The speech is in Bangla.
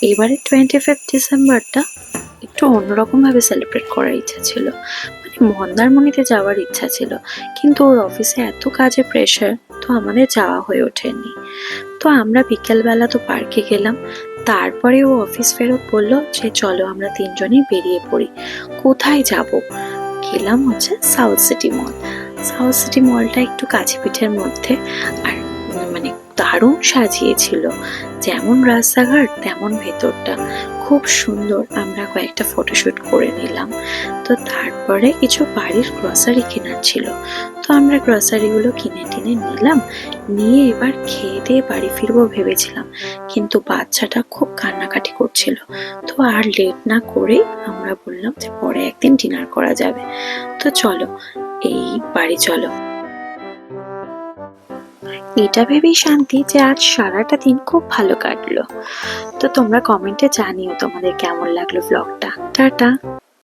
এবারে 25 ডিসেম্বরটা একটু অন্যরকমভাবে সেলিব্রেট করার ইচ্ছা ছিল। মানে মন্দারমণিতে যাওয়ার ইচ্ছা ছিল, কিন্তু ওর অফিসে এত কাজের প্রেশার, তো আমাদের যাওয়া হয়ে ওঠেনি। তো আমরা বিকেলবেলা তো পার্কে গেলাম, তারপরে ও অফিস ফেরত বললো যে চলো আমরা তিনজনেই বেরিয়ে পড়ি। কোথায় যাব? গেলাম হচ্ছে সাউথ সিটি মল। সাউথ সিটি মলটা একটু কাছে পিঠের মধ্যে, আর মানে দারুণ সাজিয়েছিল, যেমন রাস্তাঘাট তেমন ভেতরটা খুব সুন্দর। আমরা কয়েকটা ফটোশুট করে নিলাম। তো তারপরে কিছু বাড়ির গ্রসারি কেনার ছিল, তো আমরা গ্রসারিগুলো কিনে টিনে নিলাম, নিয়ে এবার খেয়ে দিয়ে বাড়ি ফিরবো ভেবেছিলাম, কিন্তু বাচ্চাটা খুব কান্নাকাটি করছিল। তো আর লেট না করে আমরা বললাম যে পরে একদিন ডিনার করা যাবে, তো চলো এই বাড়ি চলো। এটা ভেবেই শান্তি যে আজ সারাটা দিন খুব ভালো কাটলো। তো তোমরা কমেন্টে জানিও তোমাদের কেমন লাগলো ব্লগটা। টাটা।